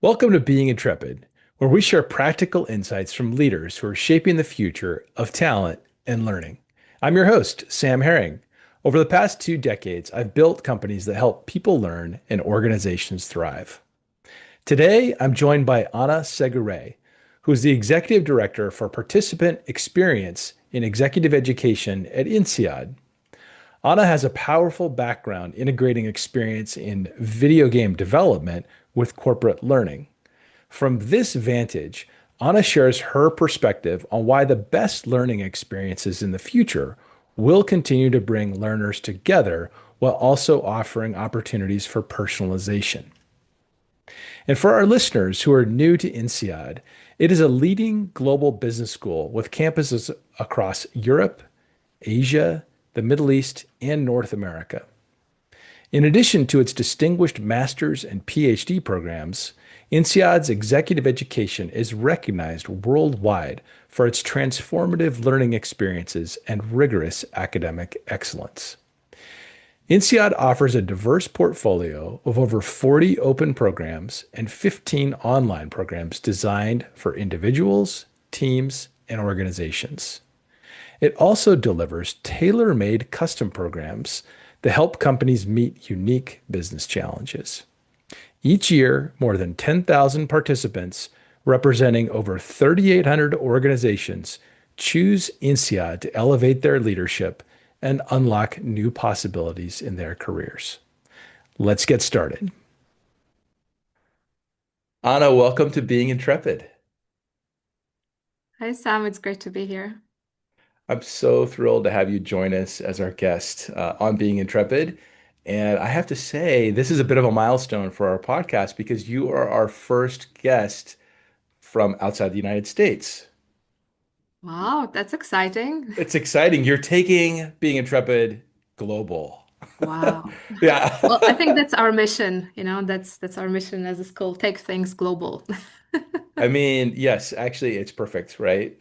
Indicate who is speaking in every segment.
Speaker 1: Welcome to Being Intrepid, where we share practical insights from leaders who are shaping the future of talent and learning. I'm your host, Sam Herring. Over the past 2 decades, I've built companies that help people learn and organizations thrive. Today, I'm joined by Anna Seguret, who is the Executive Director for Participant Experience in Executive Education at INSEAD. Anna has a powerful background integrating experience in video game development with corporate learning. From this vantage, Anna shares her perspective on why the best learning experiences in the future will continue to bring learners together while also offering opportunities for personalization. And for our listeners who are new to INSEAD, it is a leading global business school with campuses across Europe, Asia, the Middle East, and North America. In addition to its distinguished master's and PhD programs, INSEAD's executive education is recognized worldwide for its transformative learning experiences and rigorous academic excellence. INSEAD offers a diverse portfolio of over 40 open programs and 15 online programs designed for individuals, teams, and organizations. It also delivers tailor-made custom programs that help companies meet unique business challenges. Each year, more than 10,000 participants representing over 3,800 organizations choose INSEAD to elevate their leadership and unlock new possibilities in their careers. Let's get started. Anna, welcome to Being Intrepid.
Speaker 2: Hi, Sam. It's great to be here.
Speaker 1: I'm so thrilled to have you join us as our guest on Being Intrepid. And I have to say, this is a bit of a milestone for our podcast because you are our first guest from outside the United States.
Speaker 2: Wow, that's exciting.
Speaker 1: It's exciting. You're taking Being Intrepid global.
Speaker 2: Wow. Well, I think
Speaker 1: Yeah.
Speaker 2: that's our mission, that's our mission as a school, take things global.
Speaker 1: I mean, yes, actually, it's perfect, right?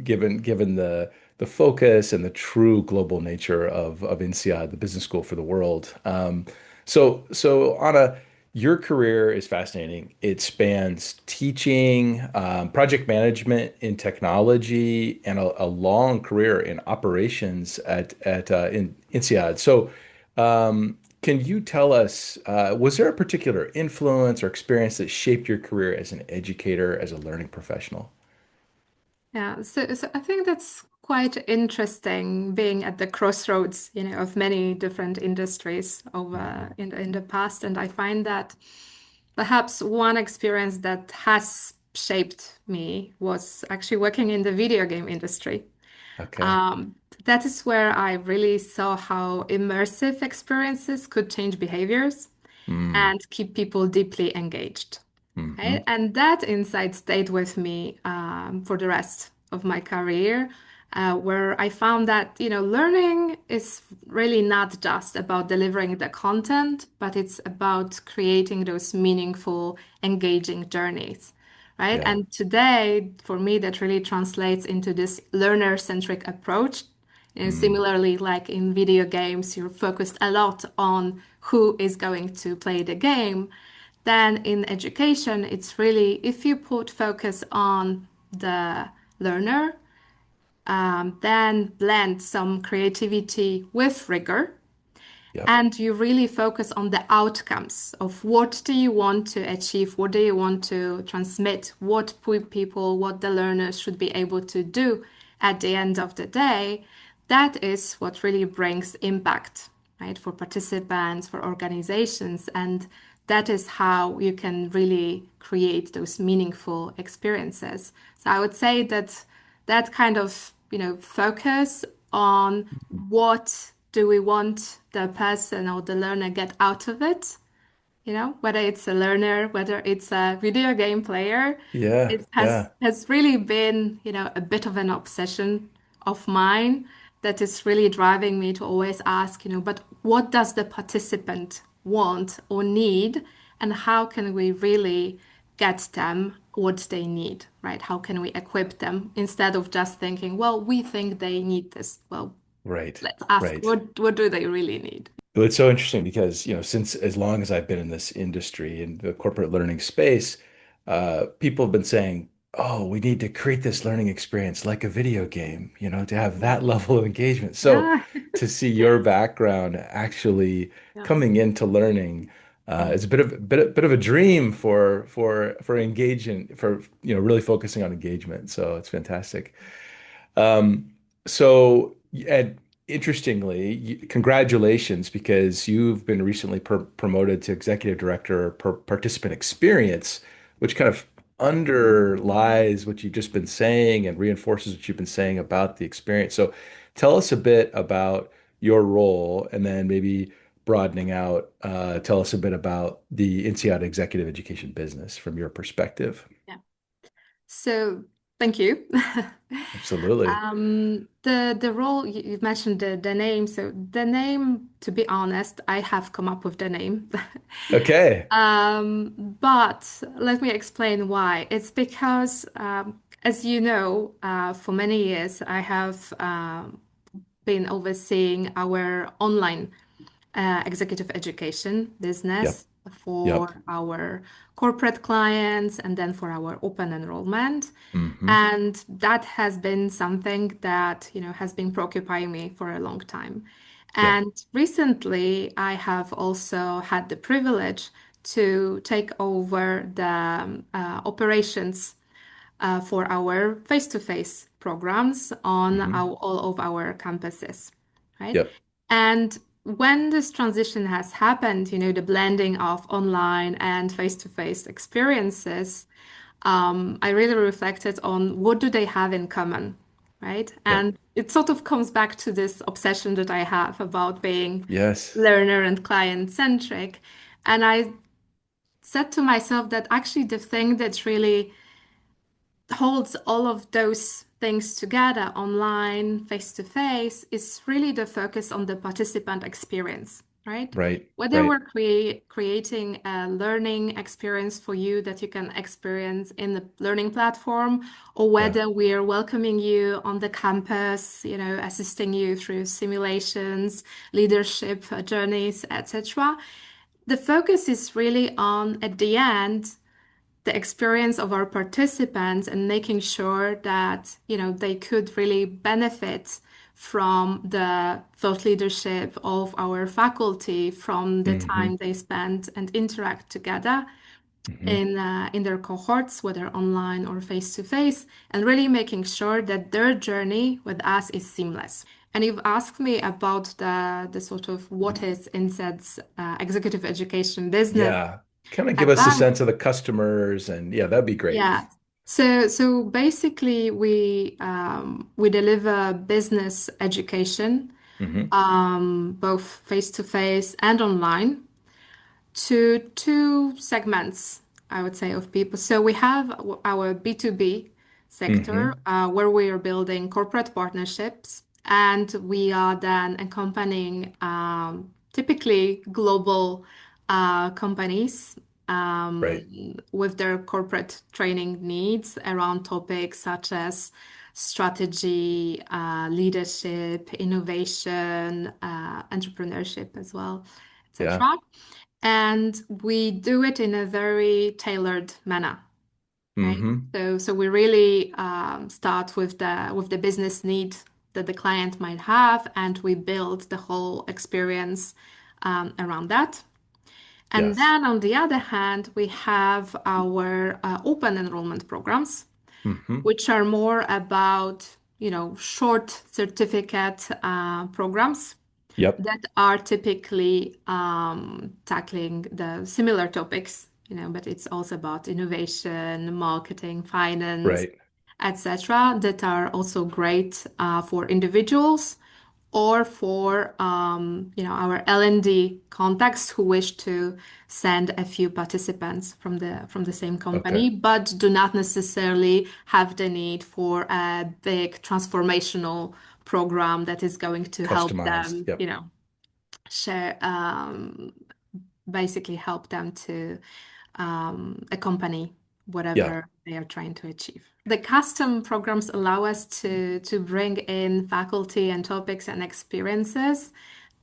Speaker 1: Given the focus and the true global nature of INSEAD, the business school for the world. So Anna, your career is fascinating. It spans teaching, project management in technology, and a long career in operations in INSEAD. Can you tell us, was there a particular influence or experience that shaped your career as an educator, as a learning professional?
Speaker 2: Yeah, so I think that's quite interesting being at the crossroads, of many different industries over in the past. And I find that perhaps one experience that has shaped me was actually working in the video game industry.
Speaker 1: Okay.
Speaker 2: Um, that is where I really saw how immersive experiences could change behaviors
Speaker 1: Mm,
Speaker 2: and keep people deeply engaged.
Speaker 1: hmm.
Speaker 2: Right? And that insight stayed with me for the rest of my career, where I found that, learning is really not just about delivering the content, but it's about creating those meaningful, engaging journeys. Right.
Speaker 1: Yeah.
Speaker 2: And today, for me, that really translates into this learner-centric approach.
Speaker 1: Mm,
Speaker 2: Similarly, like in video games, you're focused a lot on who is going to play the game. Then in education, it's really if you put focus on the learner, then blend some creativity with rigor,
Speaker 1: yep.
Speaker 2: and you really focus on the outcomes of what do you want to achieve, what do you want to transmit, what the learners should be able to do at the end of the day. That is what really brings impact, right, for participants, for organizations, and that is how you can really create those meaningful experiences. So I would say that that kind of, focus on what do we want the person or the learner get out of it, whether it's a learner, whether it's a video game player.
Speaker 1: Yeah.
Speaker 2: It has
Speaker 1: Yeah.
Speaker 2: has really been, a bit of an obsession of mine that is really driving me to always ask, but what does the participant want or need, and how can we really get them what they need, right? How can we equip them instead of just thinking, well, we think they need this. Well,
Speaker 1: Right.
Speaker 2: let's ask
Speaker 1: Right.
Speaker 2: what do they really need?
Speaker 1: Well, it's so interesting because, since as long as I've been in this industry in the corporate learning space, people have been saying, oh, we need to create this learning experience like a video game, to have that level of engagement. So
Speaker 2: Yeah.
Speaker 1: to see your background actually
Speaker 2: Yeah.
Speaker 1: coming into learning is a bit of a dream for engagement, for really focusing on engagement. So it's fantastic. So, and interestingly, congratulations because you've been recently promoted to executive director per participant experience, which kind of underlies what you've just been saying and reinforces what you've been saying about the experience. So, tell us a bit about your role, and then maybe broadening out, tell us a bit about the INSEAD Executive Education business from your perspective.
Speaker 2: Yeah. So thank you.
Speaker 1: Absolutely.
Speaker 2: The role you've mentioned the name. So the name, to be honest, I have come up with the name.
Speaker 1: Okay.
Speaker 2: But let me explain why. It's because, as you know, for many years I have been overseeing our online executive education
Speaker 1: Yep.
Speaker 2: business
Speaker 1: Yep.
Speaker 2: for our corporate clients and then for our open enrollment.
Speaker 1: Hmm.
Speaker 2: And that has been something that, has been preoccupying me for a long time.
Speaker 1: Yep.
Speaker 2: And recently, I have also had the privilege to take over the operations for our face-to-face programs on
Speaker 1: Hmm.
Speaker 2: all of our campuses, right?
Speaker 1: Yep.
Speaker 2: And when this transition has happened, the blending of online and face-to-face experiences, I really reflected on what do they have in common, right?
Speaker 1: Yep.
Speaker 2: And it sort of comes back to this obsession that I have about being
Speaker 1: Yes.
Speaker 2: learner and client centric. And I said to myself that actually the thing that really holds all of those things together online, face to face, is really the focus on the participant experience, right?
Speaker 1: Right.
Speaker 2: Whether
Speaker 1: Right.
Speaker 2: we're creating a learning experience for you that you can experience in the learning platform, or
Speaker 1: Yeah.
Speaker 2: whether we're welcoming you on the campus, assisting you through simulations, leadership journeys, etc. The focus is really on, at the end, the experience of our participants and making sure that they could really benefit from the thought leadership of our faculty, from the
Speaker 1: Hmm.
Speaker 2: time they spend and interact together
Speaker 1: Hmm.
Speaker 2: in their cohorts, whether online or face to face, and really making sure that their journey with us is seamless. And you've asked me about the sort of what is INSEAD's executive education business
Speaker 1: Yeah. Kind of give us a
Speaker 2: about.
Speaker 1: sense of the customers, and yeah, that'd be great.
Speaker 2: Yeah. So basically, we deliver business education,
Speaker 1: Hmm.
Speaker 2: both face to face and online, to two segments, I would say, of people. So we have our B2B sector,
Speaker 1: Hmm.
Speaker 2: where we are building corporate partnerships, and we are then accompanying typically global companies
Speaker 1: Right.
Speaker 2: with their corporate training needs around topics such as strategy, leadership, innovation, entrepreneurship as well,
Speaker 1: Yeah.
Speaker 2: etc. And we do it in a very tailored manner, right?
Speaker 1: Hmm.
Speaker 2: So we really start with the business need that the client might have, and we build the whole experience around that. And
Speaker 1: Yes.
Speaker 2: then on the other hand, we have our open enrollment programs,
Speaker 1: Hmm.
Speaker 2: which are more about, short certificate programs
Speaker 1: Yep.
Speaker 2: that are typically tackling the similar topics, but it's also about innovation, marketing, finance,
Speaker 1: Right.
Speaker 2: etc., that are also great for individuals or for our L&D contacts who wish to send a few participants from the same
Speaker 1: Okay.
Speaker 2: company, but do not necessarily have the need for a big transformational program that is going to help
Speaker 1: Customized.
Speaker 2: them,
Speaker 1: Yep.
Speaker 2: share, basically help them to accompany
Speaker 1: Yeah.
Speaker 2: whatever they are trying to achieve. The custom programs allow us to bring in faculty and topics and experiences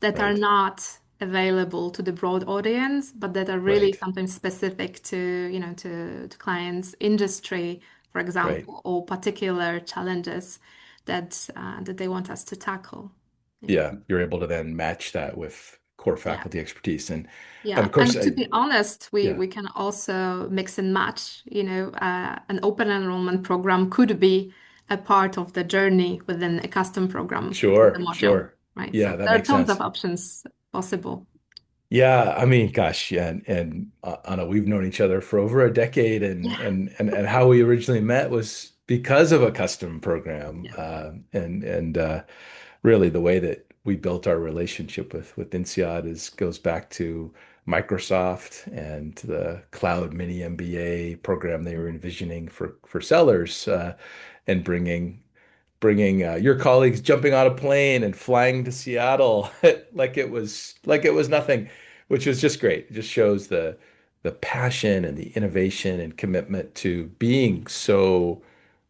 Speaker 2: that are
Speaker 1: Right.
Speaker 2: not available to the broad audience, but that are really
Speaker 1: Right.
Speaker 2: sometimes specific to, to clients' industry, for
Speaker 1: Right.
Speaker 2: example, or particular challenges that they want us to tackle. Yeah.
Speaker 1: Yeah. You're able to then match that with core
Speaker 2: Yeah.
Speaker 1: faculty expertise. And
Speaker 2: Yeah,
Speaker 1: of course,
Speaker 2: and to be honest, we
Speaker 1: yeah,
Speaker 2: we can also mix and match. An open enrollment program could be a part of the journey within a custom program within the
Speaker 1: sure,
Speaker 2: module,
Speaker 1: sure.
Speaker 2: right?
Speaker 1: Yeah,
Speaker 2: So
Speaker 1: that
Speaker 2: there are
Speaker 1: makes
Speaker 2: tons of
Speaker 1: sense.
Speaker 2: options possible.
Speaker 1: Yeah, I mean, gosh, yeah, and Anna, we've known each other for over a decade, and
Speaker 2: Yeah,
Speaker 1: how we originally met was because of a custom program,
Speaker 2: yeah,
Speaker 1: and really the way that we built our relationship with INSEAD is goes back to Microsoft and the cloud mini MBA program they were envisioning for sellers, and bringing your colleagues jumping on a plane and flying to Seattle like it was nothing, which was just great. It just shows the passion and the innovation and commitment to being so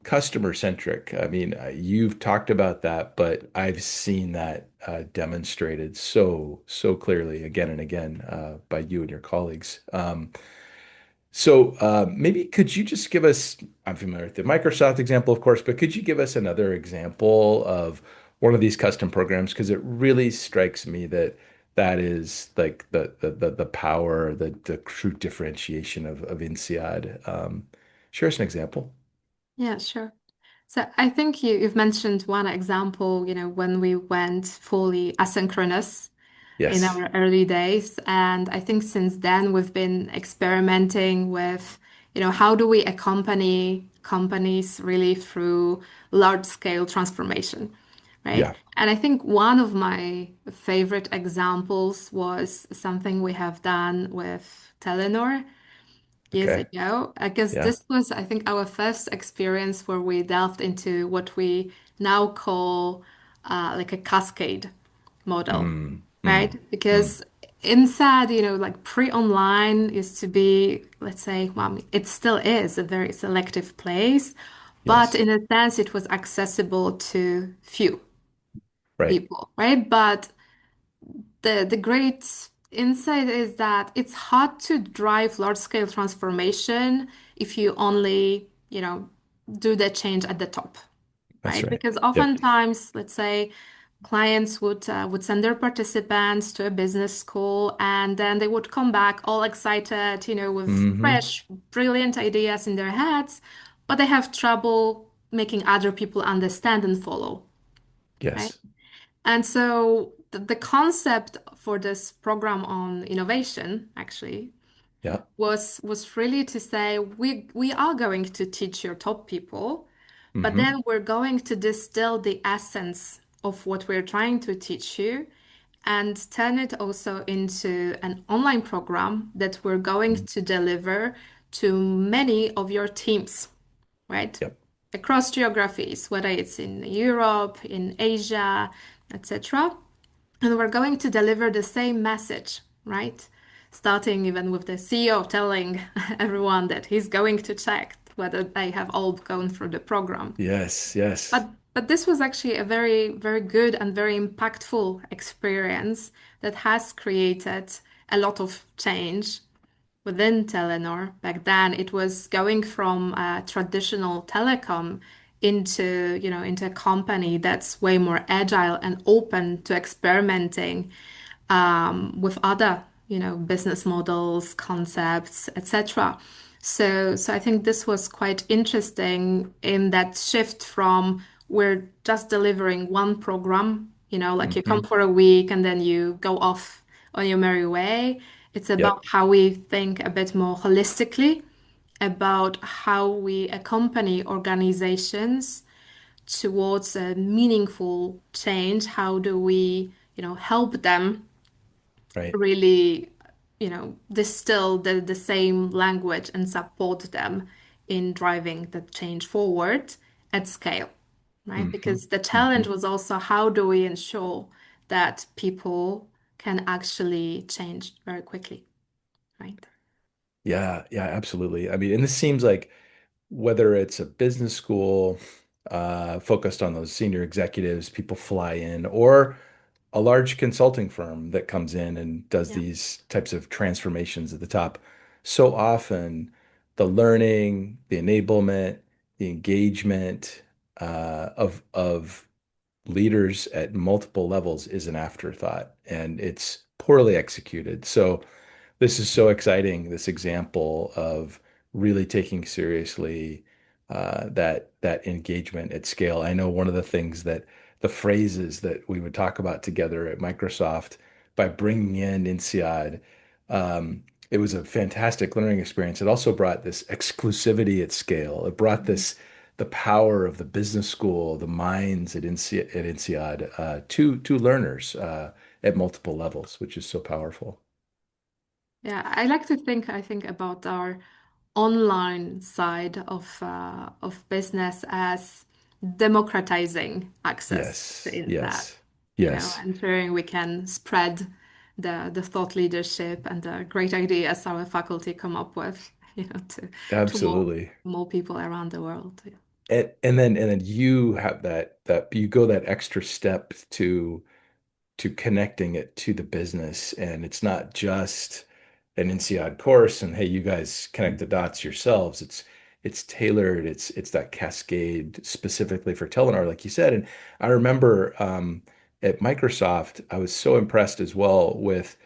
Speaker 1: customer centric. I mean, you've talked about that, but I've seen that demonstrated so clearly again and again by you and your colleagues. So maybe could you just give us, I'm familiar with the Microsoft example, of course, but could you give us another example of one of these custom programs? Because it really strikes me that that is like the power, the true differentiation of INSEAD. Share us an example.
Speaker 2: yeah, sure. So I think you've mentioned one example, when we went fully asynchronous in
Speaker 1: Yes.
Speaker 2: our early days. And I think since then we've been experimenting with, how do we accompany companies really through large scale transformation, right?
Speaker 1: Yeah.
Speaker 2: And I think one of my favorite examples was something we have done with Telenor years
Speaker 1: Okay.
Speaker 2: ago, because
Speaker 1: Yeah.
Speaker 2: this was, I think, our first experience where we delved into what we now call like a cascade model,
Speaker 1: Mm, mm,
Speaker 2: right?
Speaker 1: mm.
Speaker 2: Because inside, like pre-online used to be, let's say, well, it still is a very selective place, but
Speaker 1: Yes.
Speaker 2: in a sense, it was accessible to few
Speaker 1: Right.
Speaker 2: people, right? But the great insight is that it's hard to drive large-scale transformation if you only, do the change at the top,
Speaker 1: That's
Speaker 2: right?
Speaker 1: right.
Speaker 2: Because
Speaker 1: Yep.
Speaker 2: oftentimes, let's say, clients would send their participants to a business school, and then they would come back all excited, with
Speaker 1: Hmm.
Speaker 2: fresh, brilliant ideas in their heads, but they have trouble making other people understand and follow, right?
Speaker 1: Yes.
Speaker 2: And so the concept for this program on innovation actually
Speaker 1: Yeah.
Speaker 2: was really to say we are going to teach your top people, but
Speaker 1: Hmm.
Speaker 2: then we're going to distill the essence of what we're trying to teach you and turn it also into an online program that we're going to deliver to many of your teams, right?
Speaker 1: Yep.
Speaker 2: Across geographies, whether it's in Europe, in Asia, etc. And we're going to deliver the same message, right? Starting even with the CEO telling everyone that he's going to check whether they have all gone through the program.
Speaker 1: Yes. Yes.
Speaker 2: But this was actually a very, very good and very impactful experience that has created a lot of change within Telenor. Back then, it was going from traditional telecom into a company that's way more agile and open to experimenting with other, business models, concepts, etc. So I think this was quite interesting in that shift from we're just delivering one program, like you come
Speaker 1: Hmm.
Speaker 2: for a week and then you go off on your merry way. It's about
Speaker 1: Yep.
Speaker 2: how we think a bit more holistically about how we accompany organizations towards a meaningful change. How do we, help them
Speaker 1: Right.
Speaker 2: really, distill the same language and support them in driving the change forward at scale, right?
Speaker 1: Hmm.
Speaker 2: Because the
Speaker 1: Hmm.
Speaker 2: challenge was also how do we ensure that people can actually change very quickly, right?
Speaker 1: Yeah, yeah, absolutely. I mean, and this seems like whether it's a business school focused on those senior executives, people fly in, or a large consulting firm that comes in and does
Speaker 2: Yeah.
Speaker 1: these types of transformations at the top, so often the learning, the enablement, the engagement of leaders at multiple levels is an afterthought and it's poorly executed. So this is so exciting, this example of really taking seriously that engagement at scale. I know one of the things that the phrases that we would talk about together at Microsoft by bringing in INSEAD, it was a fantastic learning experience. It also brought this exclusivity at scale. It brought
Speaker 2: Mhm.
Speaker 1: this the power of the business school, the minds at INSEAD to learners at multiple levels, which is so powerful.
Speaker 2: Yeah, I think about our online side of business as democratizing access to
Speaker 1: Yes,
Speaker 2: insight.
Speaker 1: yes,
Speaker 2: You know,
Speaker 1: yes,
Speaker 2: ensuring we can spread the thought leadership and the great ideas our faculty come up with, to
Speaker 1: absolutely.
Speaker 2: more people around the world.
Speaker 1: And then you have that you go that extra step to connecting it to the business. And it's not just an INSEAD course and hey, you guys connect the dots yourselves. It's tailored, it's that cascade specifically for Telenar, like you said. And I remember at Microsoft, I was so impressed as well with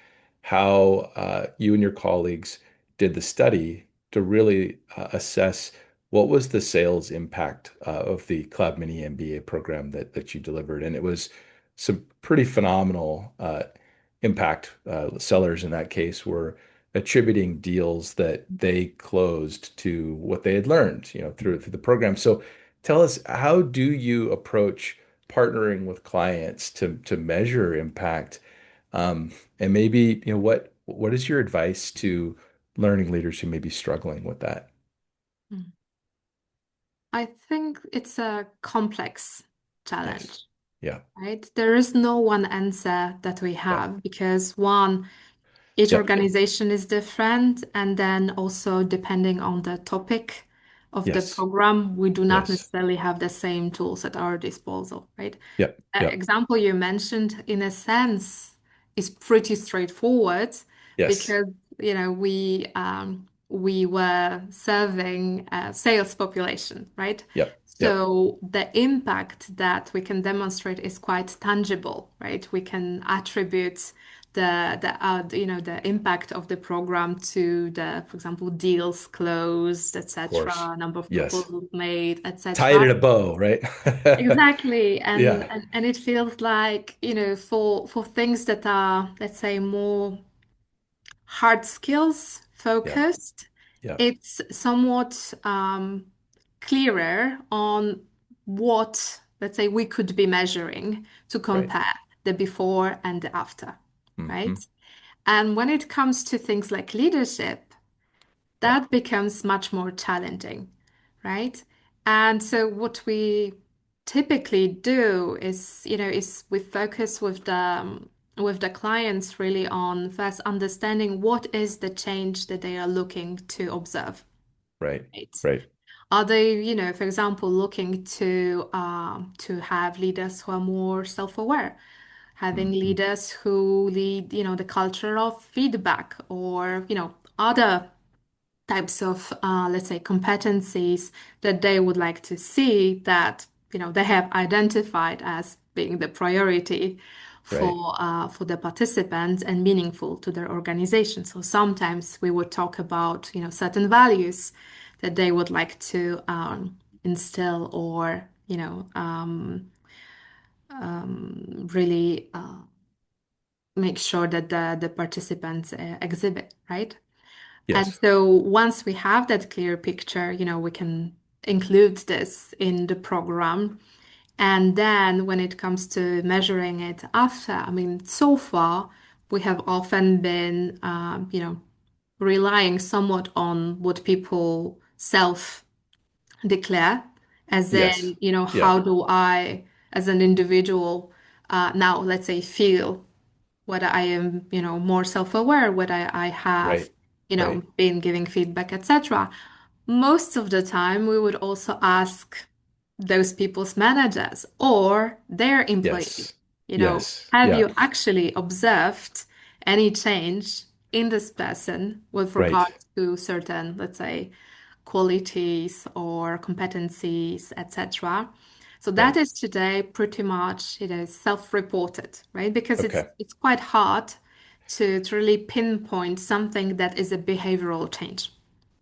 Speaker 1: how you and your colleagues did the study to really assess what was the sales impact of the Cloud Mini MBA program that you delivered. And it was some pretty phenomenal impact. Sellers in that case were attributing deals that they closed to what they had learned, through the program. So tell us, how do you approach partnering with clients to measure impact? And maybe, what is your advice to learning leaders who may be struggling with that?
Speaker 2: Mm. I think it's a complex
Speaker 1: Yes.
Speaker 2: challenge,
Speaker 1: Yeah.
Speaker 2: right? There is no one answer that we
Speaker 1: Yep.
Speaker 2: have because one, each
Speaker 1: Yep.
Speaker 2: organization is different, and then also depending on the topic of the
Speaker 1: Yes.
Speaker 2: program, we do not
Speaker 1: Yes.
Speaker 2: necessarily have the same tools at our disposal, right?
Speaker 1: Yep.
Speaker 2: The
Speaker 1: Yep.
Speaker 2: example you mentioned, in a sense, is pretty straightforward
Speaker 1: Yes.
Speaker 2: because, we were serving a sales population, right?
Speaker 1: Yep. Yep.
Speaker 2: So the impact that we can demonstrate is quite tangible, right? We can attribute the impact of the program to the, for example, deals closed,
Speaker 1: Of course.
Speaker 2: etc., number of
Speaker 1: Yes.
Speaker 2: proposals made,
Speaker 1: Tie it
Speaker 2: etc.
Speaker 1: in a bow, right?
Speaker 2: Exactly. And,
Speaker 1: Yeah.
Speaker 2: and and it feels like, for things that are, let's say, more hard skills
Speaker 1: Yep.
Speaker 2: focused,
Speaker 1: Yep.
Speaker 2: it's somewhat clearer on what, let's say, we could be measuring to
Speaker 1: Right.
Speaker 2: compare the before and the after,
Speaker 1: Hmm.
Speaker 2: right? And when it comes to things like leadership,
Speaker 1: Yep.
Speaker 2: that becomes much more challenging, right? And so what we typically do is we focus with the clients really on first understanding what is the change that they are looking to observe,
Speaker 1: Right.
Speaker 2: right?
Speaker 1: Right.
Speaker 2: Are they, for example, looking to have leaders who are more self-aware, having
Speaker 1: Hmm.
Speaker 2: leaders who lead, the culture of feedback, or, other types of, let's say, competencies that they would like to see that, they have identified as being the priority
Speaker 1: Right.
Speaker 2: for the participants and meaningful to their organization. So sometimes we would talk about, certain values that they would like to instill, or, really make sure that the participants exhibit, right? And
Speaker 1: Yes.
Speaker 2: so once we have that clear picture, we can include this in the program. And then when it comes to measuring it after, I mean, so far we have often been, relying somewhat on what people self-declare, as
Speaker 1: Yes.
Speaker 2: in,
Speaker 1: Yeah.
Speaker 2: how do I, as an individual, now let's say feel whether I am, more self-aware, whether I have,
Speaker 1: Right. Right.
Speaker 2: been giving feedback, etc. Most of the time, we would also ask those people's managers or their employees.
Speaker 1: Yes. Yes.
Speaker 2: Have
Speaker 1: Yeah.
Speaker 2: you actually observed any change in this person with
Speaker 1: Right.
Speaker 2: regards to certain, let's say, qualities or competencies, etc.? So that
Speaker 1: Right.
Speaker 2: is today pretty much, self-reported, right? Because
Speaker 1: Okay.
Speaker 2: it's quite hard to really pinpoint something that is a behavioral change,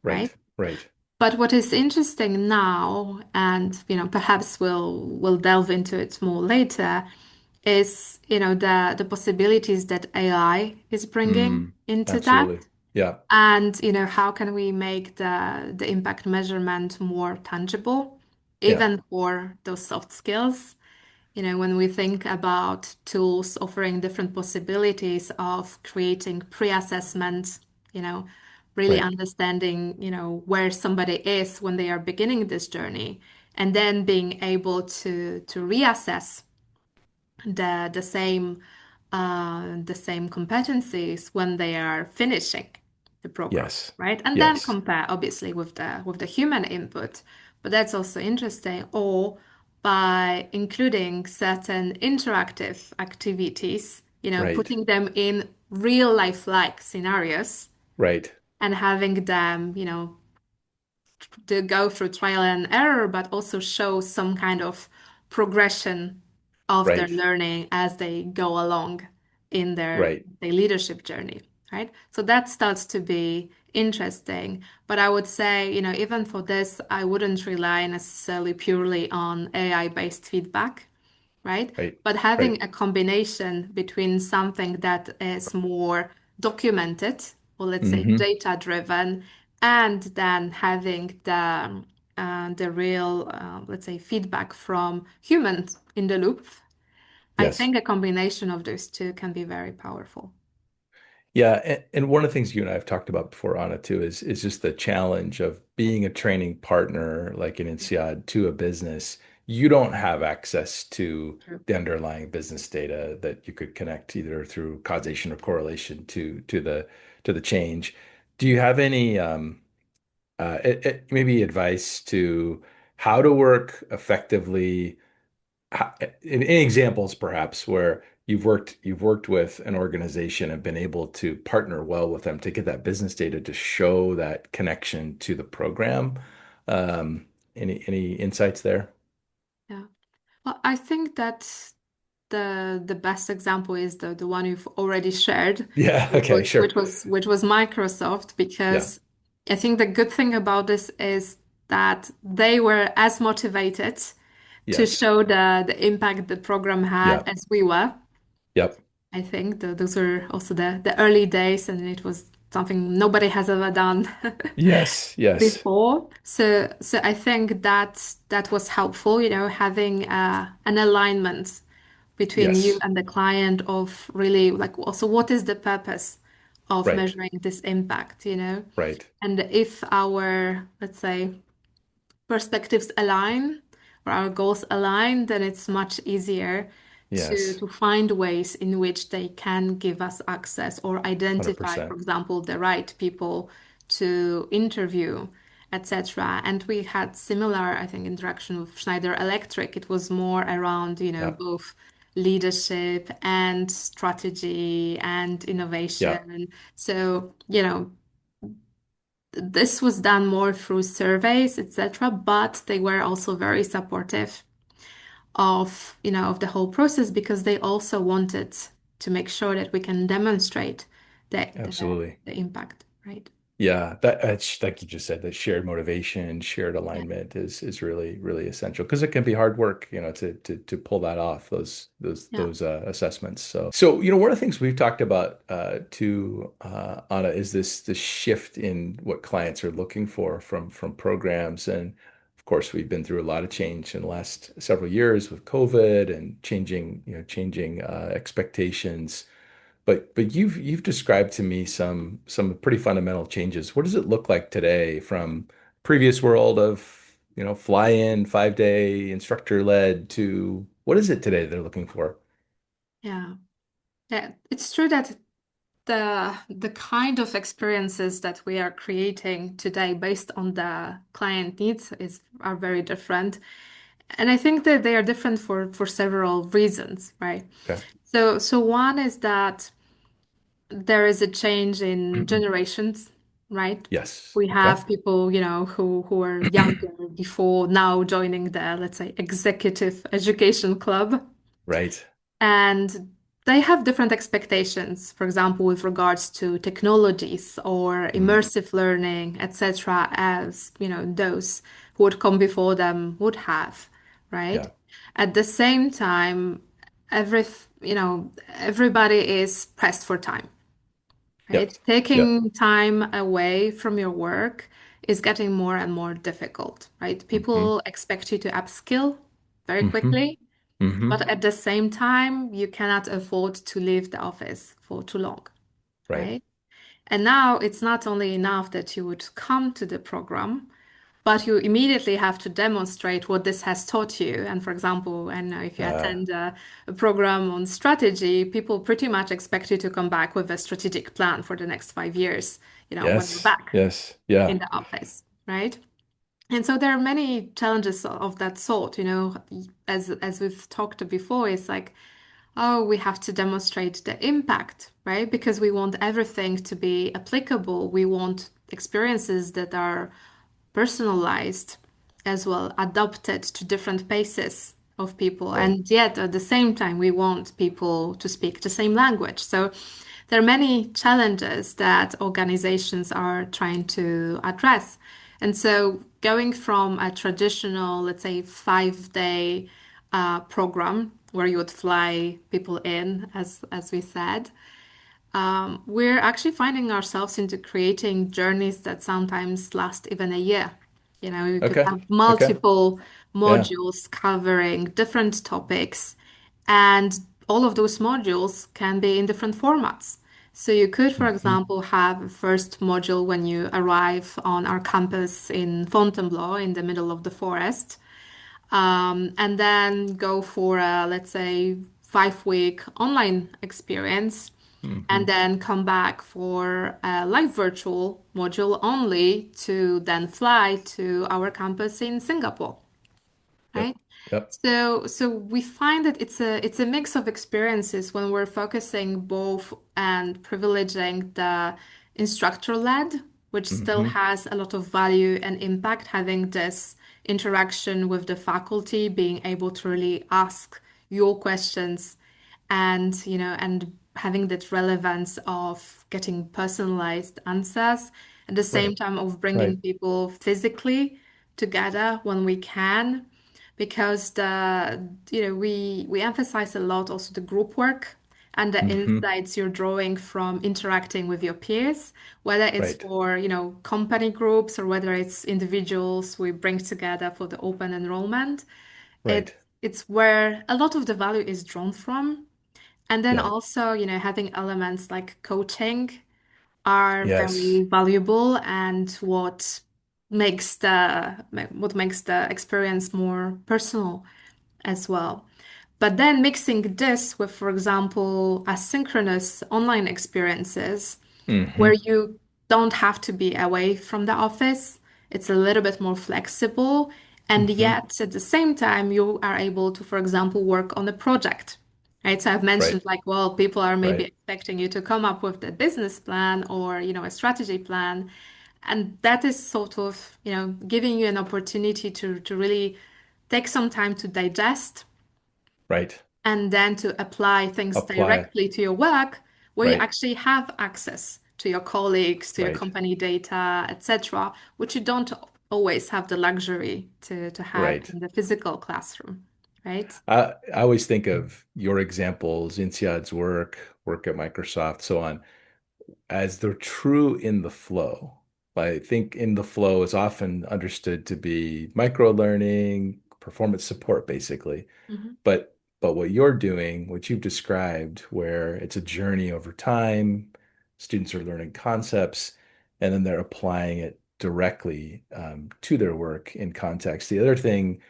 Speaker 2: right?
Speaker 1: Right. Right.
Speaker 2: But what is interesting now, and perhaps we'll delve into it more later, is the possibilities that AI is bringing
Speaker 1: Mm,
Speaker 2: into that,
Speaker 1: absolutely. Yeah.
Speaker 2: and how can we make the impact measurement more tangible,
Speaker 1: Yeah.
Speaker 2: even for those soft skills. When we think about tools offering different possibilities of creating pre-assessment, you know, really
Speaker 1: Right.
Speaker 2: understanding, where somebody is when they are beginning this journey, and then being able to reassess the same competencies when they are finishing the program,
Speaker 1: Yes.
Speaker 2: right? And then
Speaker 1: Yes.
Speaker 2: compare obviously with the human input. But that's also interesting. Or by including certain interactive activities,
Speaker 1: Right.
Speaker 2: putting them in real life like scenarios
Speaker 1: Right.
Speaker 2: and having them, to go through trial and error, but also show some kind of progression of their
Speaker 1: Right.
Speaker 2: learning as they go along in
Speaker 1: Right.
Speaker 2: their leadership journey, right? So that starts to be interesting. But I would say, even for this, I wouldn't rely necessarily purely on AI-based feedback, right?
Speaker 1: Right.
Speaker 2: But
Speaker 1: Right.
Speaker 2: having a combination between something that is more documented, or let's say
Speaker 1: Hmm.
Speaker 2: data driven, and then having the real, let's say, feedback from humans in the loop. I
Speaker 1: Yes.
Speaker 2: think a combination of those two can be very powerful.
Speaker 1: Yeah, and one of the things you and I have talked about before, Anna, too, is just the challenge of being a training partner like an INSEAD to a business. You don't have access to
Speaker 2: True.
Speaker 1: the underlying business data that you could connect either through causation or correlation to the change. Do you have any maybe advice to how to work effectively? Any examples perhaps where you've worked with an organization and been able to partner well with them to get that business data to show that connection to the program? Um, any insights there?
Speaker 2: Yeah. Well, I think that the best example is the one you've already shared,
Speaker 1: Yeah,
Speaker 2: which
Speaker 1: okay,
Speaker 2: was which
Speaker 1: sure.
Speaker 2: was which was Microsoft,
Speaker 1: Yeah.
Speaker 2: because I think the good thing about this is that they were as motivated to
Speaker 1: Yes.
Speaker 2: show the impact the program had
Speaker 1: Yeah.
Speaker 2: as we were.
Speaker 1: Yep.
Speaker 2: I think those were also the early days, and it was something nobody has ever done
Speaker 1: Yes. Yes.
Speaker 2: before. So I think that was helpful, having an alignment between you
Speaker 1: Yes.
Speaker 2: and the client of really like also what is the purpose of
Speaker 1: Right.
Speaker 2: measuring this impact.
Speaker 1: Right.
Speaker 2: And if our, let's say, perspectives align or our goals align, then it's much easier to
Speaker 1: Yes.
Speaker 2: to find ways in which they can give us access or identify, for
Speaker 1: 100%.
Speaker 2: example, the right people to interview, etc. And we had similar, I think, interaction with Schneider Electric. It was more around,
Speaker 1: Yeah.
Speaker 2: both leadership and strategy and
Speaker 1: Yeah.
Speaker 2: innovation. So, this was done more through surveys, etc., but they were also very supportive of the whole process because they also wanted to make sure that we can demonstrate
Speaker 1: Absolutely.
Speaker 2: the impact, right?
Speaker 1: Yeah, that's like you just said, that shared motivation, shared
Speaker 2: Yeah,
Speaker 1: alignment is really, really essential because it can be hard work, to pull that off, those those
Speaker 2: yeah,
Speaker 1: those assessments. So one of the things we've talked about too, Anna, is this shift in what clients are looking for from programs. And of course, we've been through a lot of change in the last several years with COVID and changing expectations. But you've described to me some pretty fundamental changes. What does it look like today from previous world of, fly in 5 day instructor led to what is it today they're looking for?
Speaker 2: yeah. Yeah, it's true that the kind of experiences that we are creating today based on the client needs are very different. And I think that they are different for several reasons, right?
Speaker 1: Okay.
Speaker 2: So one is that there is a change in generations, right?
Speaker 1: Yes.
Speaker 2: We
Speaker 1: Okay.
Speaker 2: have people, who are younger before now joining the, let's say, Executive Education Club.
Speaker 1: Right.
Speaker 2: And they have different expectations, for example, with regards to technologies or
Speaker 1: Mm.
Speaker 2: immersive learning, etc., as, those who would come before them would have, right?
Speaker 1: Yeah.
Speaker 2: At the same time, every, everybody is pressed for time, right?
Speaker 1: Yep. Yep.
Speaker 2: Taking time away from your work is getting more and more difficult, right?
Speaker 1: Hmm.
Speaker 2: People expect you to upskill very
Speaker 1: Hmm.
Speaker 2: quickly.
Speaker 1: Hmm.
Speaker 2: But at the same time, you cannot afford to leave the office for too long,
Speaker 1: Right.
Speaker 2: right? And now it's not only enough that you would come to the program, but you immediately have to demonstrate what this has taught you. And for example, and if you
Speaker 1: Uh,
Speaker 2: attend a program on strategy, people pretty much expect you to come back with a strategic plan for the next 5 years, when you're
Speaker 1: yes.
Speaker 2: back
Speaker 1: Yes.
Speaker 2: in
Speaker 1: Yeah.
Speaker 2: the office, right? And so there are many challenges of that sort, as we've talked before, it's like, oh, we have to demonstrate the impact, right? Because we want everything to be applicable. We want experiences that are personalized as well, adapted to different paces of people.
Speaker 1: Right.
Speaker 2: And yet at the same time, we want people to speak the same language. So there are many challenges that organizations are trying to address. And so going from a traditional, let's say, 5 day program where you would fly people in, as we said, we're actually finding ourselves into creating journeys that sometimes last even a year. You could
Speaker 1: Okay.
Speaker 2: have
Speaker 1: Okay.
Speaker 2: multiple
Speaker 1: Yeah.
Speaker 2: modules covering different topics, and all of those modules can be in different formats. So you could, for
Speaker 1: Hmm.
Speaker 2: example, have a first module when you arrive on our campus in Fontainebleau in the middle of the forest, and then go for a, let's say, 5 week online experience, and
Speaker 1: Hmm.
Speaker 2: then come back for a live virtual module only to then fly to our campus in Singapore,
Speaker 1: Yep.
Speaker 2: right?
Speaker 1: Yep.
Speaker 2: So we find that it's a mix of experiences when we're focusing both and privileging the instructor-led, which still
Speaker 1: Hmm.
Speaker 2: has a lot of value and impact, having this interaction with the faculty, being able to really ask your questions and having that relevance of getting personalized answers at the same
Speaker 1: Right.
Speaker 2: time of bringing
Speaker 1: Right.
Speaker 2: people physically together when we can, because we emphasize a lot also the group work and the
Speaker 1: Hmm.
Speaker 2: insights you're drawing from interacting with your peers, whether it's
Speaker 1: Right.
Speaker 2: for company groups or whether it's individuals we bring together for the open enrollment. it's
Speaker 1: Right.
Speaker 2: it's where a lot of the value is drawn from. And then
Speaker 1: Yeah.
Speaker 2: also, having elements like coaching are
Speaker 1: Yes.
Speaker 2: very valuable, and what makes the experience more personal as well. But then mixing this with, for example, asynchronous online experiences where
Speaker 1: Hmm.
Speaker 2: you don't have to be away from the office. It's a little bit more flexible. And
Speaker 1: Hmm.
Speaker 2: yet, at the same time, you are able to, for example, work on a project. Right. So I've mentioned
Speaker 1: Right.
Speaker 2: like, well, people are maybe
Speaker 1: Right.
Speaker 2: expecting you to come up with the business plan or, a strategy plan. And that is sort of, giving you an opportunity to really take some time to digest
Speaker 1: Right.
Speaker 2: and then to apply things
Speaker 1: Apply.
Speaker 2: directly to your work where you
Speaker 1: Right.
Speaker 2: actually have access to your colleagues, to your
Speaker 1: Right.
Speaker 2: company data, etc., which you don't always have the luxury to have
Speaker 1: Right.
Speaker 2: in the physical classroom, right?
Speaker 1: I always think of your examples, INSEAD's work at Microsoft, so on, as they're true in the flow. I think in the flow is often understood to be micro learning, performance support, basically.
Speaker 2: Mhm.
Speaker 1: But what you're doing, what you've described, where it's a journey over time, students are learning concepts, and then they're applying it directly to their work in context. The other thing,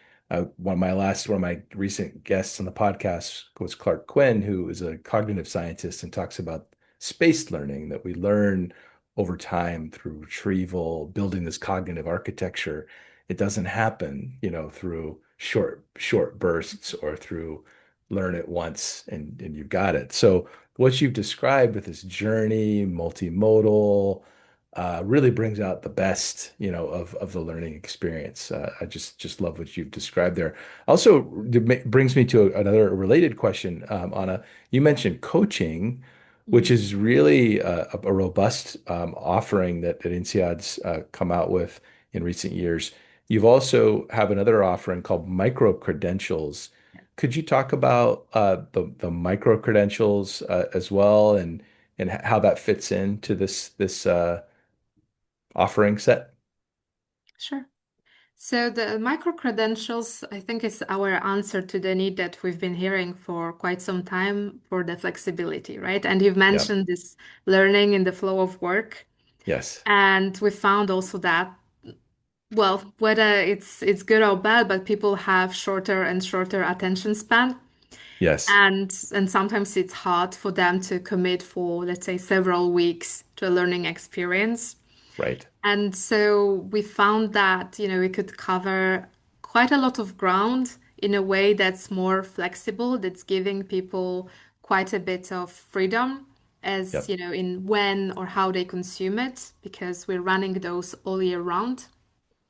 Speaker 1: one of my recent guests on the podcast was Clark Quinn, who is a cognitive scientist and talks about spaced learning, that we learn over time through retrieval, building this cognitive architecture. It doesn't happen, through short bursts or through learn it once and you've got it. So what you've described with this journey, multimodal, really brings out the best, of the learning experience. I just love what you've described there. Also, brings me to another related question, Anna. You mentioned coaching, which
Speaker 2: Mhm.
Speaker 1: is really a robust offering that INSEAD's come out with in recent years. You've also have another offering called Microcredentials. Could you talk about the microcredentials as well and how that fits into this offering set?
Speaker 2: Sure. So the micro credentials, I think, is our answer to the need that we've been hearing for quite some time for the flexibility, right? And you've
Speaker 1: Yeah.
Speaker 2: mentioned this learning in the flow of work.
Speaker 1: Yes.
Speaker 2: And we found also that, well, whether it's good or bad, but people have shorter and shorter attention span.
Speaker 1: Yes.
Speaker 2: And sometimes it's hard for them to commit for, let's say, several weeks to a learning experience.
Speaker 1: Right.
Speaker 2: And so we found that, we could cover quite a lot of ground in a way that's more flexible, that's giving people quite a bit of freedom as,
Speaker 1: Yep.
Speaker 2: in when or how they consume it, because we're running those all year round,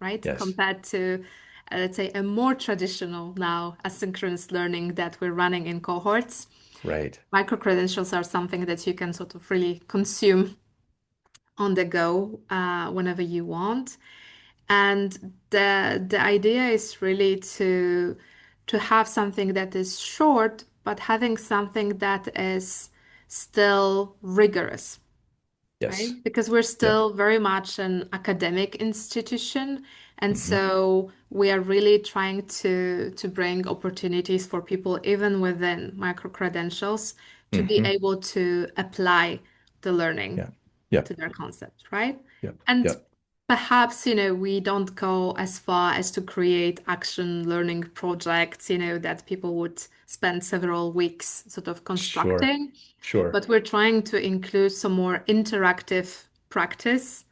Speaker 2: right?
Speaker 1: Yes.
Speaker 2: Compared to, let's say, a more traditional now asynchronous learning that we're running in cohorts.
Speaker 1: Right.
Speaker 2: Micro-credentials are something that you can sort of really consume on the go whenever you want. And the idea is really to have something that is short, but having something that is still rigorous, right?
Speaker 1: Yes.
Speaker 2: Because we're
Speaker 1: Yep.
Speaker 2: still very much an academic institution, and
Speaker 1: Hmm.
Speaker 2: so we are really trying to bring opportunities for people, even within micro credentials, to be
Speaker 1: Hmm.
Speaker 2: able to apply the learning
Speaker 1: Yeah.
Speaker 2: to
Speaker 1: Yep.
Speaker 2: their concept, right?
Speaker 1: Yep.
Speaker 2: And
Speaker 1: Yep.
Speaker 2: perhaps, we don't go as far as to create action learning projects, that people would spend several weeks sort of
Speaker 1: Sure.
Speaker 2: constructing,
Speaker 1: Sure.
Speaker 2: but we're trying to include some more interactive practice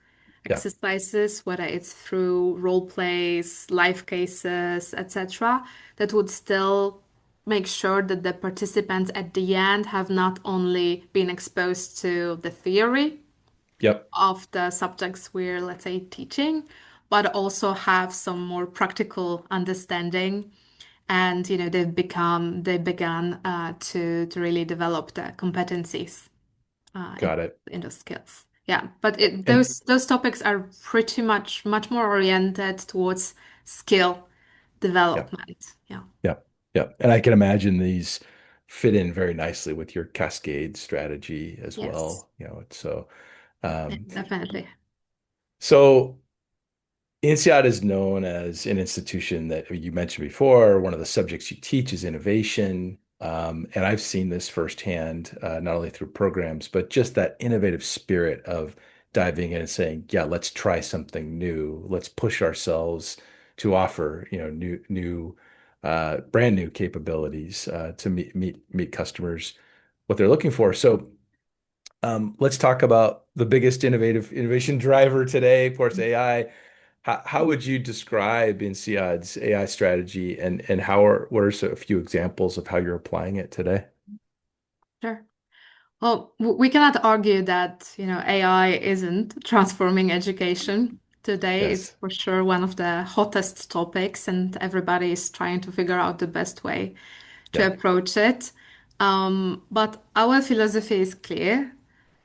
Speaker 1: Yeah.
Speaker 2: exercises, whether it's through role plays, life cases, etc., that would still make sure that the participants at the end have not only been exposed to the theory
Speaker 1: Yep.
Speaker 2: of the subjects we're, let's say, teaching, but also have some more practical understanding. And they began to really develop the competencies
Speaker 1: Got it.
Speaker 2: in those skills. Yeah, but
Speaker 1: And
Speaker 2: those topics are pretty much more oriented towards skill
Speaker 1: yep.
Speaker 2: development. Yeah.
Speaker 1: Yep. Yep. And I can imagine these fit in very nicely with your cascade strategy as
Speaker 2: Yes,
Speaker 1: well. Um,
Speaker 2: definitely.
Speaker 1: so INSEAD is known as an institution that you mentioned before. One of the subjects you teach is innovation. And I've seen this firsthand, not only through programs, but just that innovative spirit of diving in and saying, yeah, let's try something new. Let's push ourselves to offer, brand new capabilities to meet customers what they're looking for. So let's talk about the biggest innovation driver today, of course, AI. How would you describe INSEAD's AI strategy and what are a few examples of how you're applying it today?
Speaker 2: Sure. Well, we cannot argue that, AI isn't transforming education. Today is
Speaker 1: Yes.
Speaker 2: for sure one of the hottest topics, and everybody is trying to figure out the best way to
Speaker 1: Yep.
Speaker 2: approach it. But our philosophy is clear,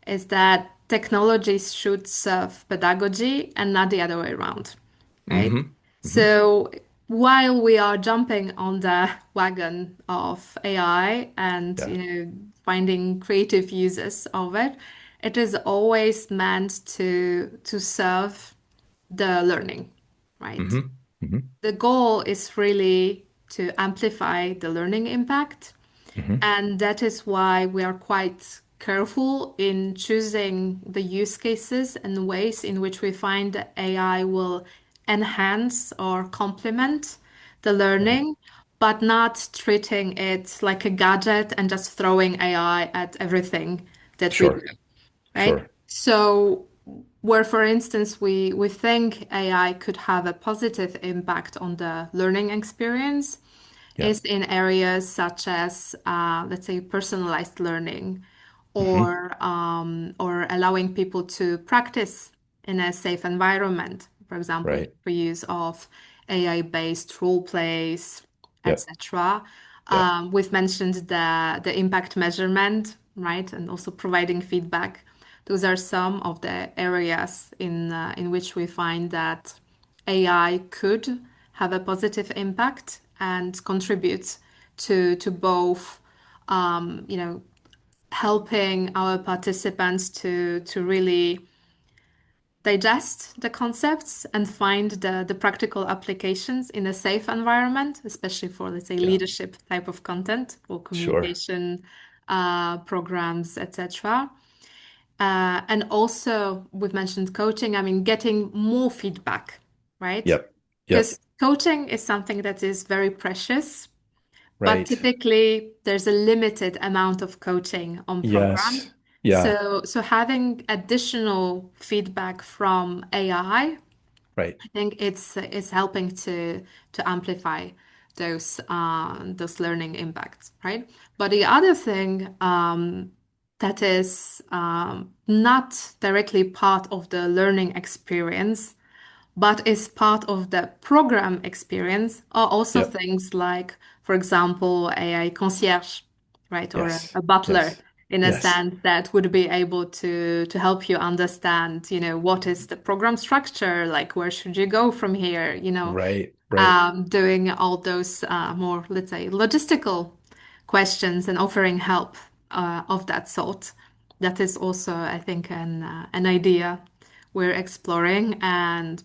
Speaker 2: is that technologies should serve pedagogy and not the other way around, right?
Speaker 1: Hmm. Hmm.
Speaker 2: So while we are jumping on the wagon of AI and,
Speaker 1: Yeah.
Speaker 2: finding creative uses of it, it is always meant to serve the learning, right?
Speaker 1: Hmm. Hmm.
Speaker 2: The goal is really to amplify the learning impact,
Speaker 1: Hmm.
Speaker 2: and that is why we are quite careful in choosing the use cases and ways in which we find that AI will enhance or complement the
Speaker 1: Right.
Speaker 2: learning, but not treating it like a gadget and just throwing AI at everything that we do,
Speaker 1: Sure.
Speaker 2: right?
Speaker 1: Sure.
Speaker 2: So where, for instance, we think AI could have a positive impact on the learning experience
Speaker 1: Yeah.
Speaker 2: is in areas such as, let's say, personalized learning
Speaker 1: Hmm.
Speaker 2: or allowing people to practice in a safe environment. For example,
Speaker 1: Right.
Speaker 2: for use of AI-based role plays,
Speaker 1: Yep.
Speaker 2: etc.
Speaker 1: Yep.
Speaker 2: We've mentioned the impact measurement, right, and also providing feedback. Those are some of the areas in which we find that AI could have a positive impact and contribute to both, you know, helping our participants to really digest the concepts and find the practical applications in a safe environment, especially for, let's say,
Speaker 1: Yeah.
Speaker 2: leadership type of content or
Speaker 1: Sure.
Speaker 2: communication programs, etc. And also, we've mentioned coaching. I mean, getting more feedback, right?
Speaker 1: Yep. Yep.
Speaker 2: Because coaching is something that is very precious, but
Speaker 1: Right.
Speaker 2: typically there's a limited amount of coaching on program.
Speaker 1: Yes. Yeah.
Speaker 2: So having additional feedback from AI,
Speaker 1: Right.
Speaker 2: I think it's helping to amplify those learning impacts, right? But the other thing that is not directly part of the learning experience, but is part of the program experience, are also
Speaker 1: Yep.
Speaker 2: things like, for example, a concierge, right, or
Speaker 1: Yes.
Speaker 2: a butler,
Speaker 1: Yes.
Speaker 2: in a
Speaker 1: Yes.
Speaker 2: sense that would be able to help you understand, what is the program structure, like where should you go from here,
Speaker 1: Right. Right.
Speaker 2: doing all those more, let's say, logistical questions and offering help of that sort. That is also, I think, an idea we're exploring, and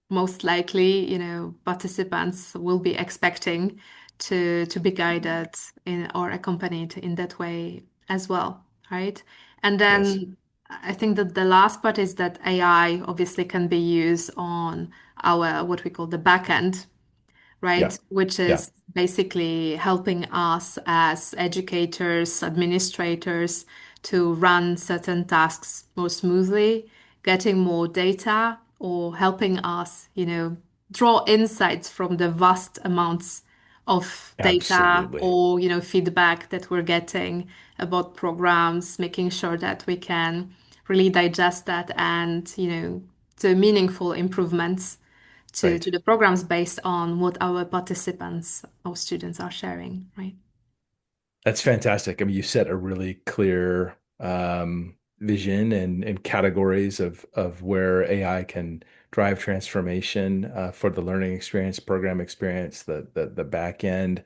Speaker 2: most likely, participants will be expecting to be guided in or accompanied in that way as well, right? And
Speaker 1: Yes.
Speaker 2: then I think that the last part is that AI obviously can be used on our what we call the back end,
Speaker 1: Yeah.
Speaker 2: right? Which
Speaker 1: Yeah.
Speaker 2: is basically helping us as educators, administrators to run certain tasks more smoothly, getting more data, or helping us, draw insights from the vast amounts of data
Speaker 1: Absolutely.
Speaker 2: or, feedback that we're getting about programs, making sure that we can really digest that and, do meaningful improvements to
Speaker 1: Right.
Speaker 2: the programs based on what our participants or students are sharing, right?
Speaker 1: That's fantastic. I mean, you set a really clear vision and categories of where AI can drive transformation for the learning experience, program experience, the back end.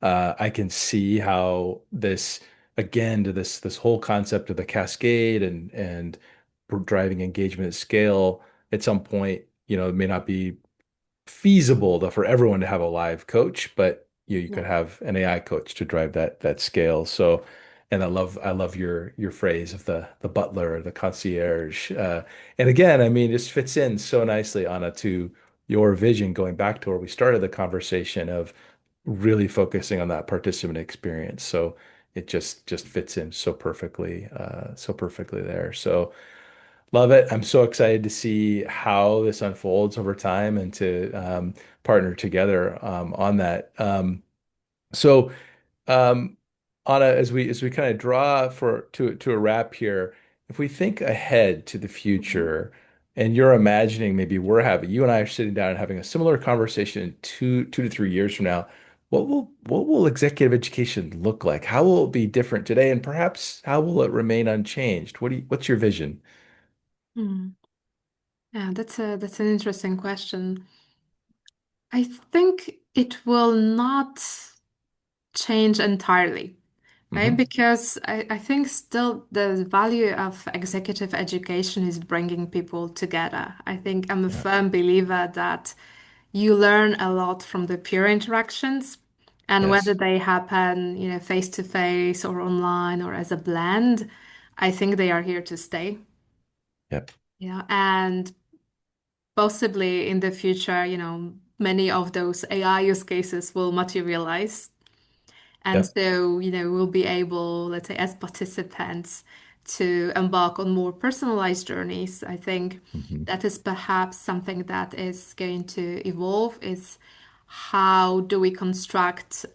Speaker 1: I can see how this again to this whole concept of the cascade and driving engagement at scale at some point, it may not be feasible for everyone to have a live coach, but you
Speaker 2: Yeah.
Speaker 1: could have an AI coach to drive that scale. So, and I love your phrase of the butler, the concierge. And again, I mean, this fits in so nicely, Anna, to your vision, going back to where we started the conversation of really focusing on that participant experience. So it just fits in so perfectly there. So love it. I'm so excited to see how this unfolds over time and to partner together on that. So, um, Anna, as we kind of draw to a wrap here, if we think ahead to the
Speaker 2: Mhm.
Speaker 1: future, and you're imagining maybe you and I are sitting down and having a similar conversation two to 3 years from now, what will executive education look like? How will it be different today, and perhaps how will it remain unchanged? What's your vision?
Speaker 2: Mm. Yeah, that's an interesting question. I think it will not change entirely, right?
Speaker 1: Hmm.
Speaker 2: Because I think still the value of executive education is bringing people together. I think I'm a
Speaker 1: Yeah.
Speaker 2: firm believer that you learn a lot from the peer interactions, and whether
Speaker 1: Yes.
Speaker 2: they happen, face to face or online or as a blend, I think they are here to stay.
Speaker 1: Yep.
Speaker 2: Yeah, and possibly in the future, many of those AI use cases will materialize. And
Speaker 1: Yep.
Speaker 2: so, we'll be able, let's say, as participants, to embark on more personalized journeys. I think
Speaker 1: Hmm.
Speaker 2: that is perhaps something that is going to evolve is how do we construct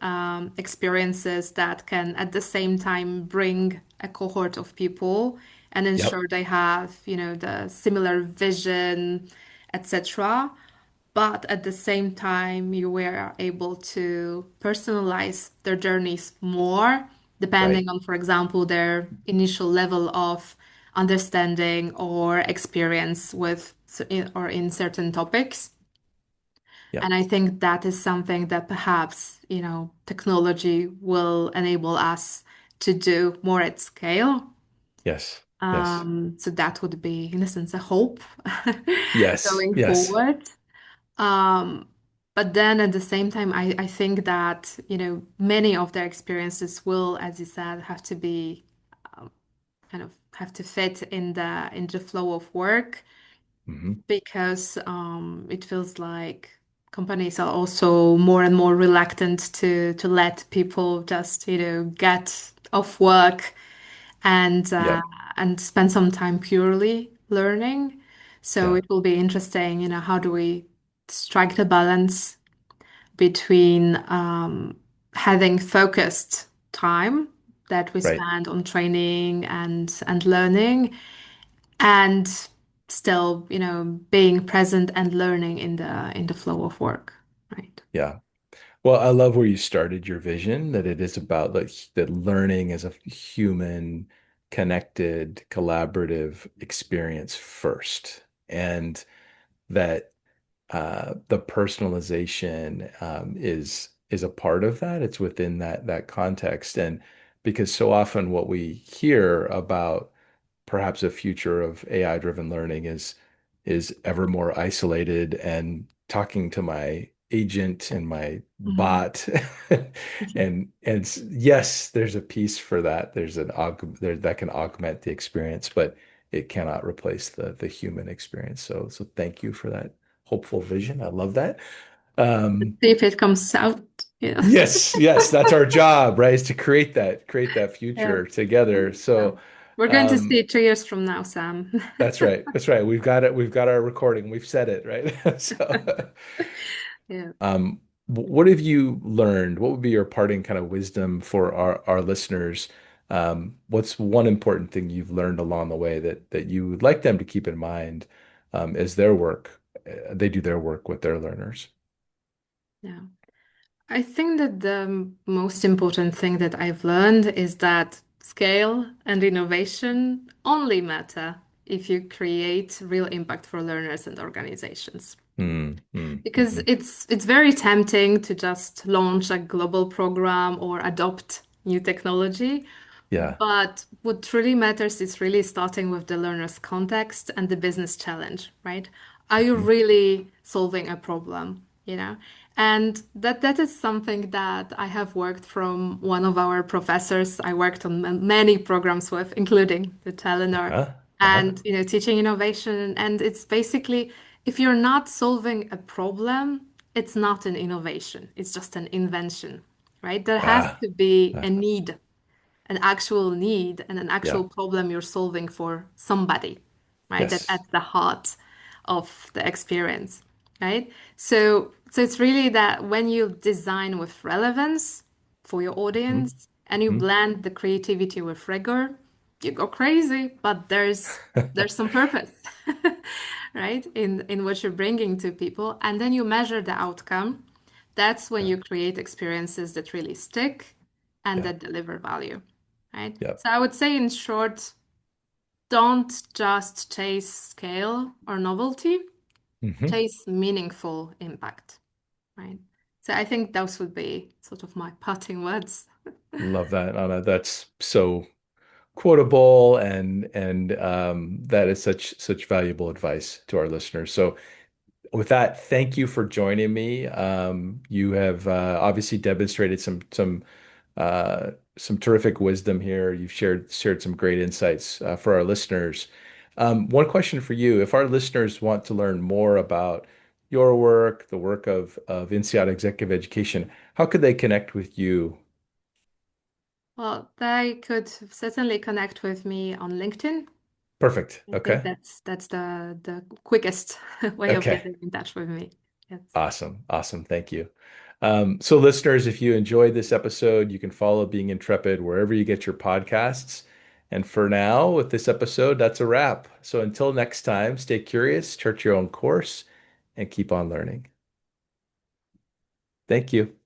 Speaker 2: experiences that can at the same time bring a cohort of people and
Speaker 1: Yep.
Speaker 2: ensure they have, the similar vision, etc. But at the same time, you were able to personalize their journeys more,
Speaker 1: Right.
Speaker 2: depending on, for example, their initial level of understanding or experience with or in certain topics.
Speaker 1: Yep.
Speaker 2: And I think that is something that perhaps, technology will enable us to do more at scale.
Speaker 1: Yes. Yes.
Speaker 2: So that would be, in a sense, a hope
Speaker 1: Yes.
Speaker 2: going
Speaker 1: Yes.
Speaker 2: forward. Um, but then at the same time, I think that, many of their experiences will, as you said, have to be kind of have to fit in the flow of work
Speaker 1: Hmm.
Speaker 2: because it feels like companies are also more and more reluctant to let people just, get off work and uh,
Speaker 1: Yep.
Speaker 2: and spend some time purely learning. So
Speaker 1: Yeah.
Speaker 2: it will be interesting, how do we strike the balance between having focused time that we
Speaker 1: Right.
Speaker 2: spend on training and learning and still, being present and learning in the flow of work, right?
Speaker 1: Yeah. Well, I love where you started your vision, that it is about like that learning as a human, connected, collaborative experience first. And that the personalization is a part of that. It's within that context. And because so often what we hear about perhaps a future of AI driven learning is ever more isolated and talking to my agent and my
Speaker 2: Mhm.
Speaker 1: bot. And yes, there's a piece for that. There's there that can augment the experience, but it cannot replace the human experience. So thank you for that hopeful vision. I love that.
Speaker 2: Let's
Speaker 1: Um,
Speaker 2: see if it comes out. Yeah.
Speaker 1: yes, yes, that's our job, right? Is to create that
Speaker 2: Yeah.
Speaker 1: future together.
Speaker 2: Yeah.
Speaker 1: So
Speaker 2: We're going to see
Speaker 1: um,
Speaker 2: it 2 years from now, Sam.
Speaker 1: that's right. That's right. We've got it. We've got our recording. We've said it, right? So,
Speaker 2: Yeah.
Speaker 1: what have you learned? What would be your parting kind of wisdom for our listeners? What's one important thing you've learned along the way that you would like them to keep in mind as their work, they do their work with their learners?
Speaker 2: Yeah. I think that the most important thing that I've learned is that scale and innovation only matter if you create real impact for learners and organizations.
Speaker 1: Mm, mm,
Speaker 2: Because
Speaker 1: mhm.
Speaker 2: it's very tempting to just launch a global program or adopt new technology.
Speaker 1: Yeah.
Speaker 2: But what really matters is really starting with the learner's context and the business challenge, right? Are you
Speaker 1: Mhm.
Speaker 2: really solving a problem, And that is something that I have worked from one of our professors I worked on many programs with, including the Telenar
Speaker 1: Uh-huh. Uh-huh.
Speaker 2: and teaching innovation. And it's basically if you're not solving a problem, it's not an innovation, it's just an invention, right? There has
Speaker 1: Ah,
Speaker 2: to be a
Speaker 1: ah,
Speaker 2: need, an actual need and an
Speaker 1: yeah.
Speaker 2: actual problem you're solving for somebody, right? That
Speaker 1: Yes.
Speaker 2: at the heart of the experience, right? So it's really that when you design with relevance for your
Speaker 1: Mhm.
Speaker 2: audience and you
Speaker 1: Mhm.
Speaker 2: blend the creativity with rigor, you go crazy, but there's some purpose, right? In what you're bringing to people, and then you measure the outcome. That's when
Speaker 1: Yeah.
Speaker 2: you create experiences that really stick and
Speaker 1: Yeah.
Speaker 2: that deliver value, right?
Speaker 1: Yep.
Speaker 2: So I would say, in short, don't just chase scale or novelty,
Speaker 1: Hmm.
Speaker 2: chase meaningful impact, right? So I think those would be sort of my parting words.
Speaker 1: Love that, Anna. That's so quotable and that is such valuable advice to our listeners. So with that, thank you for joining me. You have obviously demonstrated some terrific wisdom here. You've shared some great insights for our listeners. One question for you: if our listeners want to learn more about your work, the work of INSEAD Executive Education, how could they connect with you?
Speaker 2: Well, they could certainly connect with me on LinkedIn.
Speaker 1: Perfect.
Speaker 2: I think
Speaker 1: Okay.
Speaker 2: that's the quickest way of
Speaker 1: Okay.
Speaker 2: getting in touch with me. Yes.
Speaker 1: Awesome. Awesome. Thank you. So, listeners, if you enjoyed this episode, you can follow Being Intrepid wherever you get your podcasts. And for now, with this episode, that's a wrap. So, until next time, stay curious, chart your own course, and keep on learning. Thank you.